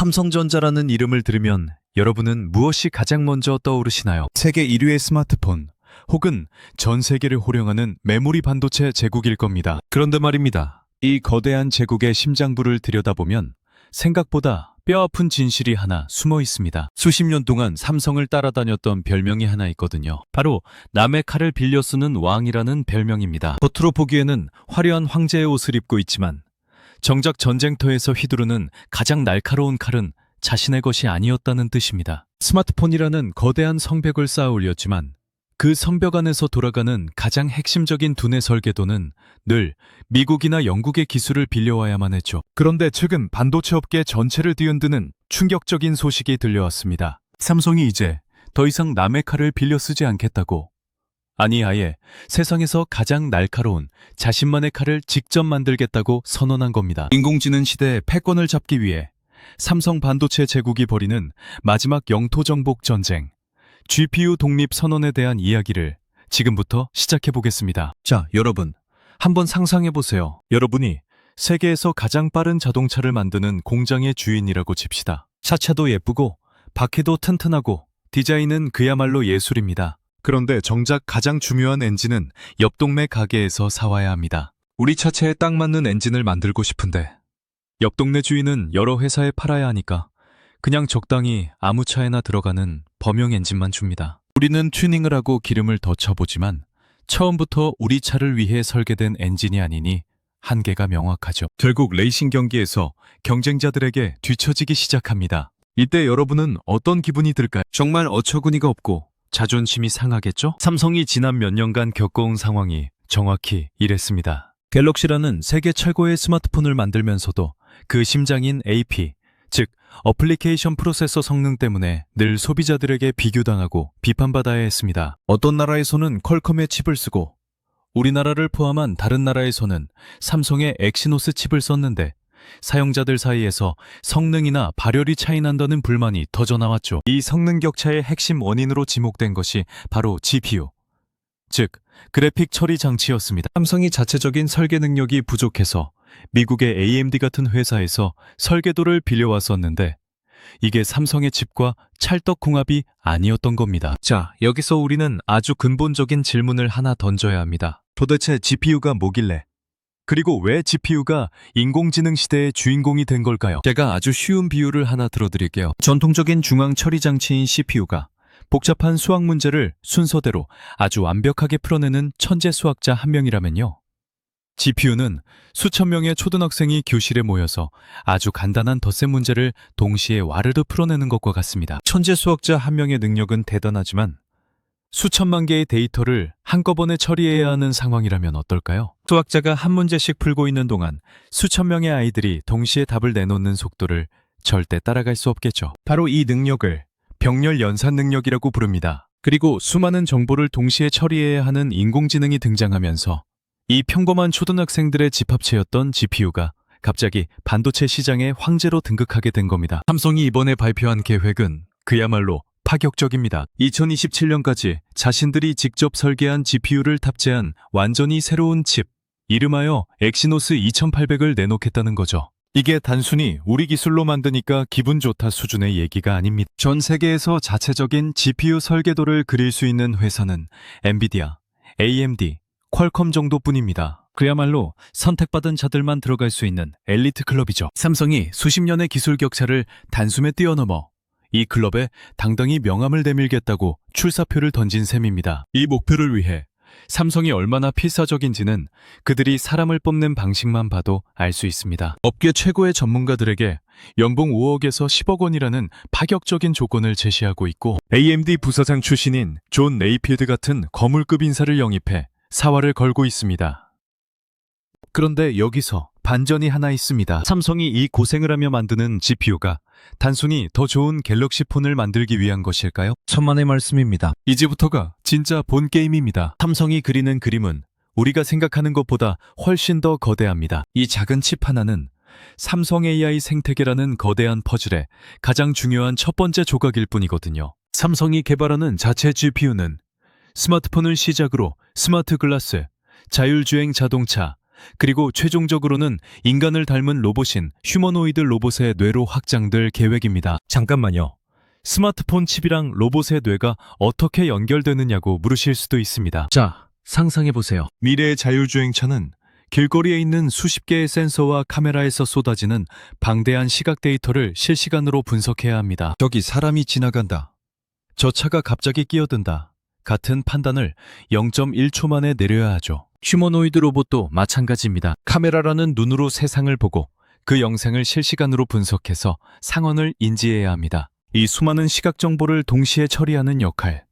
삼성전자라는 이름을 들으면 여러분은 무엇이 가장 먼저 떠오르시나요? 세계 1위의 스마트폰, 혹은 전 세계를 호령하는 메모리 반도체 제국일 겁니다. 그런데 말입니다. 이 거대한 제국의 심장부를 들여다보면 생각보다 뼈아픈 진실이 하나 숨어 있습니다. 수십 년 동안 삼성을 따라다녔던 별명이 하나 있거든요. 바로 남의 칼을 빌려 쓰는 왕이라는 별명입니다. 겉으로 보기에는 화려한 황제의 옷을 입고 있지만 정작 전쟁터에서 휘두르는 가장 날카로운 칼은 자신의 것이 아니었다는 뜻입니다. 스마트폰이라는 거대한 성벽을 쌓아 올렸지만 그 성벽 안에서 돌아가는 가장 핵심적인 두뇌 설계도는 늘 미국이나 영국의 기술을 빌려와야만 했죠. 그런데 최근 반도체 업계 전체를 뒤흔드는 충격적인 소식이 들려왔습니다. 삼성이 이제 더 이상 남의 칼을 빌려 쓰지 않겠다고. 아니, 아예 세상에서 가장 날카로운 자신만의 칼을 직접 만들겠다고 선언한 겁니다. 인공지능 시대의 패권을 잡기 위해 삼성 반도체 제국이 벌이는 마지막 영토 정복 전쟁, GPU 독립 선언에 대한 이야기를 지금부터 시작해 보겠습니다. 자, 여러분, 한번 상상해 보세요. 여러분이 세계에서 가장 빠른 자동차를 만드는 공장의 주인이라고 칩시다. 차체도 예쁘고 바퀴도 튼튼하고 디자인은 그야말로 예술입니다. 그런데 정작 가장 중요한 엔진은 옆 동네 가게에서 사와야 합니다. 우리 차체에 딱 맞는 엔진을 만들고 싶은데 옆 동네 주인은 여러 회사에 팔아야 하니까 그냥 적당히 아무 차에나 들어가는 범용 엔진만 줍니다. 우리는 튜닝을 하고 기름을 더 쳐보지만 처음부터 우리 차를 위해 설계된 엔진이 아니니 한계가 명확하죠. 결국 레이싱 경기에서 경쟁자들에게 뒤처지기 시작합니다. 이때 여러분은 어떤 기분이 들까요? 정말 어처구니가 없고 자존심이 상하겠죠? 삼성이 지난 몇 년간 겪어온 상황이 정확히 이랬습니다. 갤럭시라는 세계 최고의 스마트폰을 만들면서도 그 심장인 AP, 즉 어플리케이션 프로세서 성능 때문에 늘 소비자들에게 비교당하고 비판받아야 했습니다. 어떤 나라에서는 퀄컴의 칩을 쓰고 우리나라를 포함한 다른 나라에서는 삼성의 엑시노스 칩을 썼는데 사용자들 사이에서 성능이나 발열이 차이 난다는 불만이 터져나왔죠. 이 성능 격차의 핵심 원인으로 지목된 것이 바로 GPU, 즉 그래픽 처리 장치였습니다. 삼성이 자체적인 설계 능력이 부족해서 미국의 AMD 같은 회사에서 설계도를 빌려왔었는데 이게 삼성의 칩과 찰떡궁합이 아니었던 겁니다. 자, 여기서 우리는 아주 근본적인 질문을 하나 던져야 합니다. 도대체 GPU가 뭐길래? 그리고 왜 GPU가 인공지능 시대의 주인공이 된 걸까요? 제가 아주 쉬운 비유를 하나 들어드릴게요. 전통적인 중앙 처리 장치인 CPU가 복잡한 수학 문제를 순서대로 아주 완벽하게 풀어내는 천재 수학자 한 명이라면요. GPU는 수천 명의 초등학생이 교실에 모여서 아주 간단한 덧셈 문제를 동시에 와르르 풀어내는 것과 같습니다. 천재 수학자 한 명의 능력은 대단하지만 수천만 개의 데이터를 한꺼번에 처리해야 하는 상황이라면 어떨까요? 수학자가 한 문제씩 풀고 있는 동안 수천 명의 아이들이 동시에 답을 내놓는 속도를 절대 따라갈 수 없겠죠. 바로 이 능력을 병렬 연산 능력이라고 부릅니다. 그리고 수많은 정보를 동시에 처리해야 하는 인공지능이 등장하면서 이 평범한 초등학생들의 집합체였던 GPU가 갑자기 반도체 시장의 황제로 등극하게 된 겁니다. 삼성이 이번에 발표한 계획은 그야말로 파격적입니다. 2027년까지 자신들이 직접 설계한 GPU를 탑재한 완전히 새로운 칩, 이름하여 엑시노스 2800을 내놓겠다는 거죠. 이게 단순히 우리 기술로 만드니까 기분 좋다 수준의 얘기가 아닙니다. 전 세계에서 자체적인 GPU 설계도를 그릴 수 있는 회사는 엔비디아, AMD, 퀄컴 정도뿐입니다. 그야말로 선택받은 자들만 들어갈 수 있는 엘리트 클럽이죠. 삼성이 수십 년의 기술 격차를 단숨에 뛰어넘어 이 클럽에 당당히 명함을 내밀겠다고 출사표를 던진 셈입니다. 이 목표를 위해 삼성이 얼마나 필사적인지는 그들이 사람을 뽑는 방식만 봐도 알 수 있습니다. 업계 최고의 전문가들에게 연봉 5억에서 10억 원이라는 파격적인 조건을 제시하고 있고 AMD 부사장 출신인 존 네이필드 같은 거물급 인사를 영입해 사활을 걸고 있습니다. 그런데 여기서 반전이 하나 있습니다. 삼성이 이 고생을 하며 만드는 GPU가 단순히 더 좋은 갤럭시 폰을 만들기 위한 것일까요? 천만의 말씀입니다. 이제부터가 진짜 본 게임입니다. 삼성이 그리는 그림은 우리가 생각하는 것보다 훨씬 더 거대합니다. 이 작은 칩 하나는 삼성 AI 생태계라는 거대한 퍼즐의 가장 중요한 첫 번째 조각일 뿐이거든요. 삼성이 개발하는 자체 GPU는 스마트폰을 시작으로 스마트 글라스, 자율주행 자동차, 그리고 최종적으로는 인간을 닮은 로봇인 휴머노이드 로봇의 뇌로 확장될 계획입니다. 잠깐만요. 스마트폰 칩이랑 로봇의 뇌가 어떻게 연결되느냐고 물으실 수도 있습니다. 자, 상상해보세요. 미래의 자율주행차는 길거리에 있는 수십 개의 센서와 카메라에서 쏟아지는 방대한 시각 데이터를 실시간으로 분석해야 합니다. 저기 사람이 지나간다. 저 차가 갑자기 끼어든다. 같은 판단을 0.1초 만에 내려야 하죠. 휴머노이드 로봇도 마찬가지입니다. 카메라라는 눈으로 세상을 보고 그 영상을 실시간으로 분석해서 상황을 인지해야 합니다. 이 수많은 시각 정보를 동시에 처리하는 역할.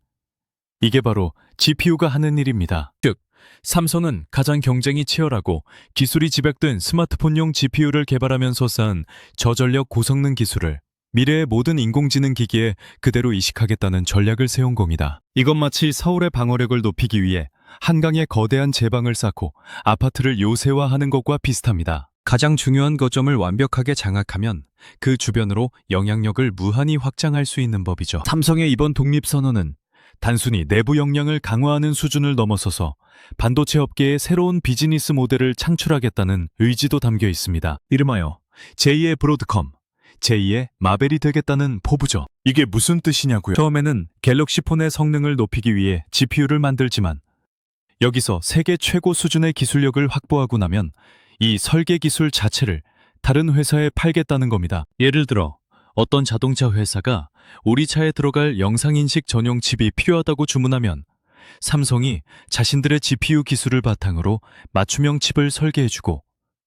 이게 바로 GPU가 하는 일입니다. 즉, 삼성은 가장 경쟁이 치열하고 기술이 집약된 스마트폰용 GPU를 개발하면서 쌓은 저전력 고성능 기술을 미래의 모든 인공지능 기기에 그대로 이식하겠다는 전략을 세운 겁니다. 이건 마치 서울의 방어력을 높이기 위해 한강에 거대한 제방을 쌓고 아파트를 요새화하는 것과 비슷합니다. 가장 중요한 거점을 완벽하게 장악하면 그 주변으로 영향력을 무한히 확장할 수 있는 법이죠. 삼성의 이번 독립선언은 단순히 내부 역량을 강화하는 수준을 넘어서서 반도체 업계의 새로운 비즈니스 모델을 창출하겠다는 의지도 담겨 있습니다. 이름하여 제2의 브로드컴, 제2의 마벨이 되겠다는 포부죠. 이게 무슨 뜻이냐고요? 처음에는 갤럭시 폰의 성능을 높이기 위해 GPU를 만들지만 여기서 세계 최고 수준의 기술력을 확보하고 나면 이 설계 기술 자체를 다른 회사에 팔겠다는 겁니다. 예를 들어 어떤 자동차 회사가 우리 차에 들어갈 영상인식 전용 칩이 필요하다고 주문하면 삼성이 자신들의 GPU 기술을 바탕으로 맞춤형 칩을 설계해주고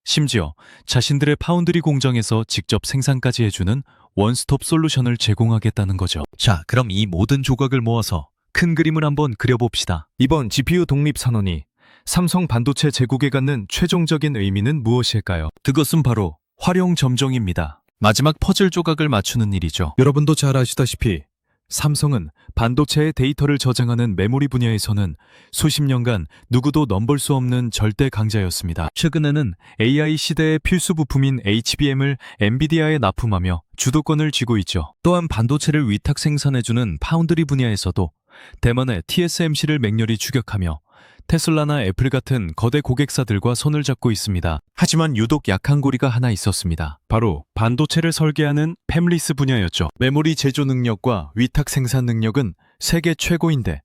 심지어 자신들의 파운드리 공장에서 직접 생산까지 해주는 원스톱 솔루션을 제공하겠다는 거죠. 자, 그럼 이 모든 조각을 모아서 큰 그림을 한번 그려봅시다. 이번 GPU 독립선언이 삼성 반도체 제국에 갖는 최종적인 의미는 무엇일까요? 그것은 바로 활용점정입니다. 마지막 퍼즐 조각을 맞추는 일이죠. 여러분도 잘 아시다시피 삼성은 반도체의 데이터를 저장하는 메모리 분야에서는 수십 년간 누구도 넘볼 수 없는 절대 강자였습니다. 최근에는 AI 시대의 필수 부품인 HBM을 엔비디아에 납품하며 주도권을 쥐고 있죠. 또한 반도체를 위탁 생산해주는 파운드리 분야에서도 대만의 TSMC를 맹렬히 추격하며 테슬라나 애플 같은 거대 고객사들과 손을 잡고 있습니다. 하지만 유독 약한 고리가 하나 있었습니다. 바로 반도체를 설계하는 팹리스 분야였죠. 메모리 제조 능력과 위탁 생산 능력은 세계 최고인데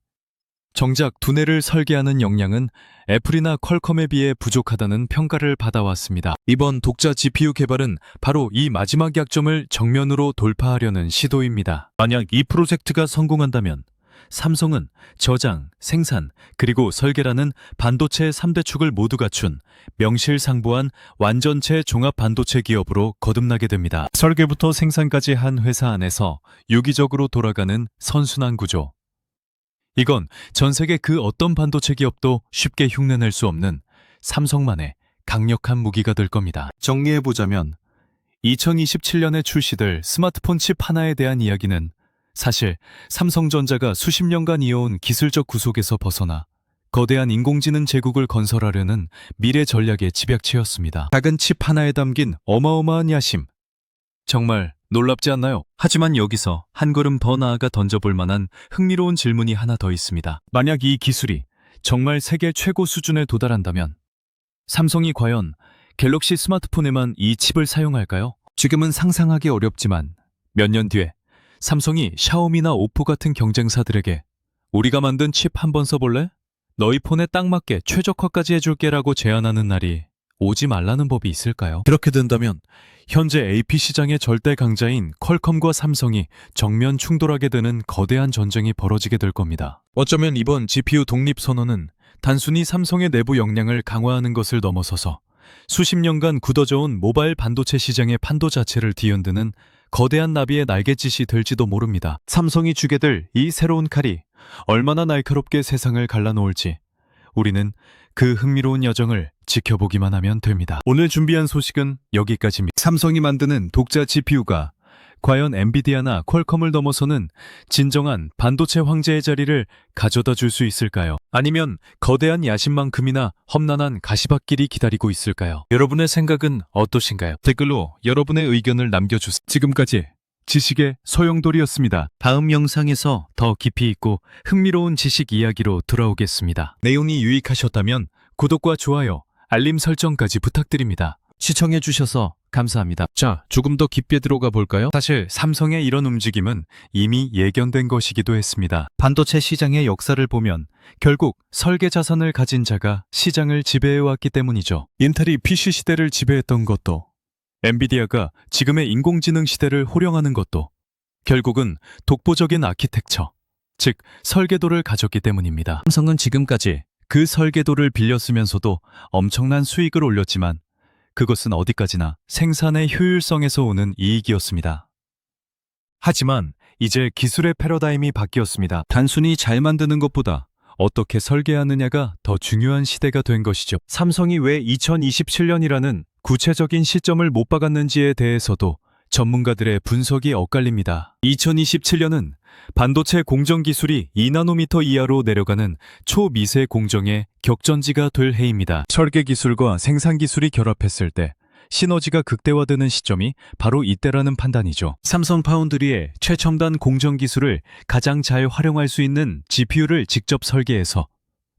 정작 두뇌를 설계하는 역량은 애플이나 퀄컴에 비해 부족하다는 평가를 받아왔습니다. 이번 독자 GPU 개발은 바로 이 마지막 약점을 정면으로 돌파하려는 시도입니다. 만약 이 프로젝트가 성공한다면 삼성은 저장, 생산, 그리고 설계라는 반도체의 3대 축을 모두 갖춘 명실상부한 완전체 종합 반도체 기업으로 거듭나게 됩니다. 설계부터 생산까지 한 회사 안에서 유기적으로 돌아가는 선순환 구조. 이건 전 세계 그 어떤 반도체 기업도 쉽게 흉내낼 수 없는 삼성만의 강력한 무기가 될 겁니다. 정리해보자면 2027년에 출시될 스마트폰 칩 하나에 대한 이야기는 사실 삼성전자가 수십 년간 이어온 기술적 구속에서 벗어나 거대한 인공지능 제국을 건설하려는 미래 전략의 집약체였습니다. 작은 칩 하나에 담긴 어마어마한 야심. 정말 놀랍지 않나요? 하지만 여기서 한 걸음 더 나아가 던져볼 만한 흥미로운 질문이 하나 더 있습니다. 만약 이 기술이 정말 세계 최고 수준에 도달한다면 삼성이 과연 갤럭시 스마트폰에만 이 칩을 사용할까요? 지금은 상상하기 어렵지만 몇 년 뒤에 삼성이 샤오미나 오포 같은 경쟁사들에게 우리가 만든 칩 한번 써볼래? 너희 폰에 딱 맞게 최적화까지 해줄게라고 제안하는 날이 오지 말라는 법이 있을까요? 그렇게 된다면 현재 AP 시장의 절대 강자인 퀄컴과 삼성이 정면 충돌하게 되는 거대한 전쟁이 벌어지게 될 겁니다. 어쩌면 이번 GPU 독립선언은 단순히 삼성의 내부 역량을 강화하는 것을 넘어서서 수십 년간 굳어져온 모바일 반도체 시장의 판도 자체를 뒤흔드는 거대한 나비의 날갯짓이 될지도 모릅니다. 삼성이 주게 될 이 새로운 칼이 얼마나 날카롭게 세상을 갈라놓을지 우리는 그 흥미로운 여정을 지켜보기만 하면 됩니다. 오늘 준비한 소식은 여기까지입니다. 삼성이 만드는 독자 GPU가 과연 엔비디아나 퀄컴을 넘어서는 진정한 반도체 황제의 자리를 가져다 줄 수 있을까요? 아니면 거대한 야심만큼이나 험난한 가시밭길이 기다리고 있을까요? 여러분의 생각은 어떠신가요? 댓글로 여러분의 의견을 남겨주세요. 지금까지 지식의 소용돌이였습니다. 다음 영상에서 더 깊이 있고 흥미로운 지식 이야기로 돌아오겠습니다. 내용이 유익하셨다면 구독과 좋아요, 알림 설정까지 부탁드립니다. 시청해주셔서 감사합니다. 자, 조금 더 깊게 들어가 볼까요? 사실 삼성의 이런 움직임은 이미 예견된 것이기도 했습니다. 반도체 시장의 역사를 보면 결국 설계 자산을 가진 자가 시장을 지배해왔기 때문이죠. 인텔이 PC 시대를 지배했던 것도, 엔비디아가 지금의 인공지능 시대를 호령하는 것도 결국은 독보적인 아키텍처, 즉 설계도를 가졌기 때문입니다. 삼성은 지금까지 그 설계도를 빌려 쓰면서도 엄청난 수익을 올렸지만 그것은 어디까지나 생산의 효율성에서 오는 이익이었습니다. 하지만 이제 기술의 패러다임이 바뀌었습니다. 단순히 잘 만드는 것보다 어떻게 설계하느냐가 더 중요한 시대가 된 것이죠. 삼성이 왜 2027년이라는 구체적인 시점을 못 박았는지에 대해서도 전문가들의 분석이 엇갈립니다. 2027년은 반도체 공정 기술이 2나노미터 이하로 내려가는 초미세 공정의 격전지가 될 해입니다. 설계 기술과 생산 기술이 결합했을 때 시너지가 극대화되는 시점이 바로 이때라는 판단이죠. 삼성 파운드리의 최첨단 공정 기술을 가장 잘 활용할 수 있는 GPU를 직접 설계해서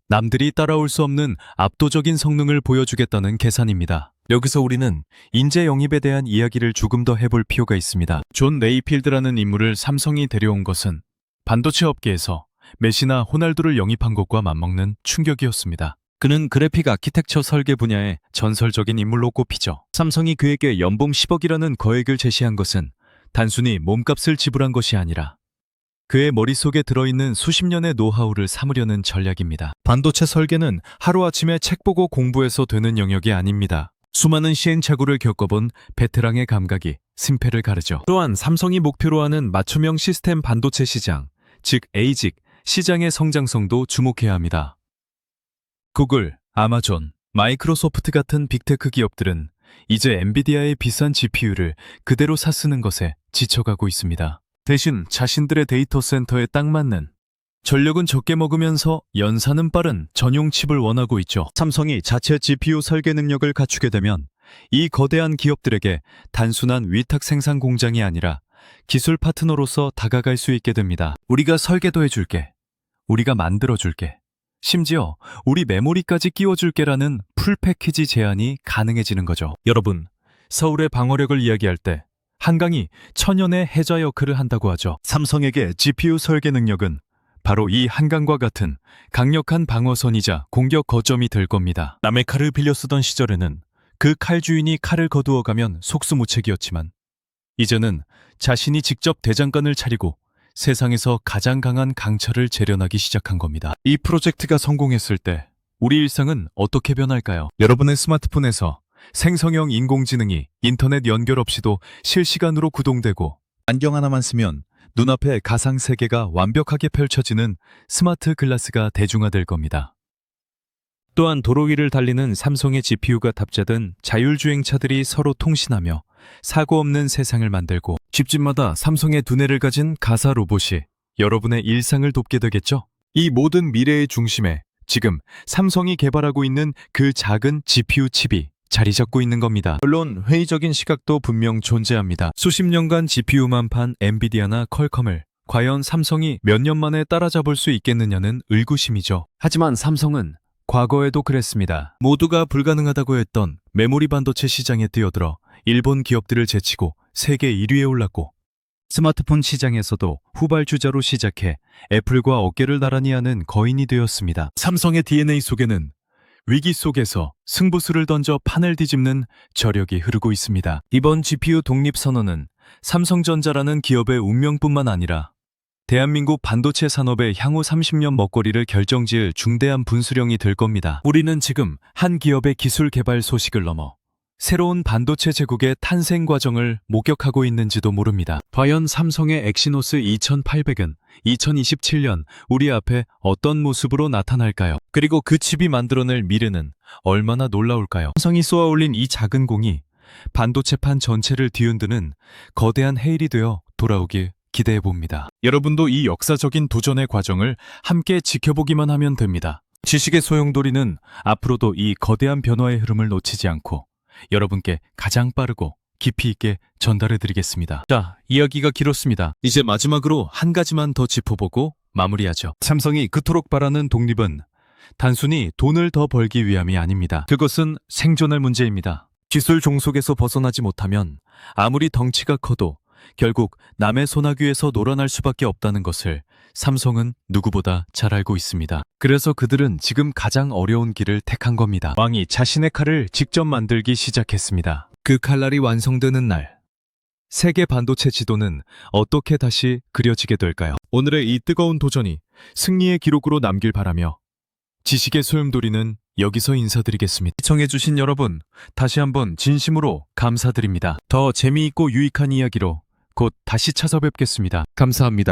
남들이 따라올 수 없는 압도적인 성능을 보여주겠다는 계산입니다. 여기서 우리는 인재 영입에 대한 이야기를 조금 더 해볼 필요가 있습니다. 존 레이필드라는 인물을 삼성이 데려온 것은 반도체 업계에서 메시나 호날두를 영입한 것과 맞먹는 충격이었습니다. 그는 그래픽 아키텍처 설계 분야의 전설적인 인물로 꼽히죠. 삼성이 그에게 연봉 10억이라는 거액을 제시한 것은 단순히 몸값을 지불한 것이 아니라 그의 머릿속에 들어있는 수십 년의 노하우를 삼으려는 전략입니다. 반도체 설계는 하루아침에 책 보고 공부해서 되는 영역이 아닙니다. 수많은 시행착오를 겪어본 베테랑의 감각이 승패를 가르죠. 또한 삼성이 목표로 하는 맞춤형 시스템 반도체 시장, 즉 ASIC 시장의 성장성도 주목해야 합니다. 구글, 아마존, 마이크로소프트 같은 빅테크 기업들은 이제 엔비디아의 비싼 GPU를 그대로 사쓰는 것에 지쳐가고 있습니다. 대신 자신들의 데이터 센터에 딱 맞는, 전력은 적게 먹으면서 연산은 빠른 전용 칩을 원하고 있죠. 삼성이 자체 GPU 설계 능력을 갖추게 되면 이 거대한 기업들에게 단순한 위탁 생산 공장이 아니라 기술 파트너로서 다가갈 수 있게 됩니다. 우리가 설계도 해줄게, 우리가 만들어줄게, 심지어 우리 메모리까지 끼워줄게라는 풀 패키지 제안이 가능해지는 거죠. 여러분, 서울의 방어력을 이야기할 때 한강이 천연의 해저 역할을 한다고 하죠. 삼성에게 GPU 설계 능력은 바로 이 한강과 같은 강력한 방어선이자 공격 거점이 될 겁니다. 남의 칼을 빌려 쓰던 시절에는 그 칼 주인이 칼을 거두어가면 속수무책이었지만 이제는 자신이 직접 대장간을 차리고 세상에서 가장 강한 강철을 재련하기 시작한 겁니다. 이 프로젝트가 성공했을 때 우리 일상은 어떻게 변할까요? 여러분의 스마트폰에서 생성형 인공지능이 인터넷 연결 없이도 실시간으로 구동되고 안경 하나만 쓰면 눈앞에 가상 세계가 완벽하게 펼쳐지는 스마트 글라스가 대중화될 겁니다. 또한 도로 위를 달리는 삼성의 GPU가 탑재된 자율주행차들이 서로 통신하며 사고 없는 세상을 만들고 집집마다 삼성의 두뇌를 가진 가사 로봇이 여러분의 일상을 돕게 되겠죠? 이 모든 미래의 중심에 지금 삼성이 개발하고 있는 그 작은 GPU 칩이 자리 잡고 있는 겁니다. 물론 회의적인 시각도 분명 존재합니다. 수십 년간 GPU만 판 엔비디아나 퀄컴을 과연 삼성이 몇 년 만에 따라잡을 수 있겠느냐는 의구심이죠. 하지만 삼성은 과거에도 그랬습니다. 모두가 불가능하다고 했던 메모리 반도체 시장에 뛰어들어 일본 기업들을 제치고 세계 1위에 올랐고 스마트폰 시장에서도 후발주자로 시작해 애플과 어깨를 나란히 하는 거인이 되었습니다. 삼성의 DNA 속에는 위기 속에서 승부수를 던져 판을 뒤집는 저력이 흐르고 있습니다. 이번 GPU 독립선언은 삼성전자라는 기업의 운명뿐만 아니라 대한민국 반도체 산업의 향후 30년 먹거리를 결정지을 중대한 분수령이 될 겁니다. 우리는 지금 한 기업의 기술 개발 소식을 넘어 새로운 반도체 제국의 탄생 과정을 목격하고 있는지도 모릅니다. 과연 삼성의 엑시노스 2800은 2027년 우리 앞에 어떤 모습으로 나타날까요? 그리고 그 칩이 만들어낼 미래는 얼마나 놀라울까요? 삼성이 쏘아올린 이 작은 공이 반도체판 전체를 뒤흔드는 거대한 해일이 되어 돌아오길 기대해봅니다. 여러분도 이 역사적인 도전의 과정을 함께 지켜보기만 하면 됩니다. 지식의 소용돌이는 앞으로도 이 거대한 변화의 흐름을 놓치지 않고 여러분께 가장 빠르고 깊이 있게 전달해드리겠습니다. 자, 이야기가 길었습니다. 이제 마지막으로 한 가지만 더 짚어보고 마무리하죠. 삼성이 그토록 바라는 독립은 단순히 돈을 더 벌기 위함이 아닙니다. 그것은 생존할 문제입니다. 기술 종속에서 벗어나지 못하면 아무리 덩치가 커도 결국 남의 소나귀에서 놀아날 수밖에 없다는 것을 삼성은 누구보다 잘 알고 있습니다. 그래서 그들은 지금 가장 어려운 길을 택한 겁니다. 왕이 자신의 칼을 직접 만들기 시작했습니다. 그 칼날이 완성되는 날, 세계 반도체 지도는 어떻게 다시 그려지게 될까요? 오늘의 이 뜨거운 도전이 승리의 기록으로 남길 바라며 지식의 소용돌이는 여기서 인사드리겠습니다. 시청해주신 여러분, 다시 한번 진심으로 감사드립니다. 더 재미있고 유익한 이야기로 곧 다시 찾아뵙겠습니다. 감사합니다.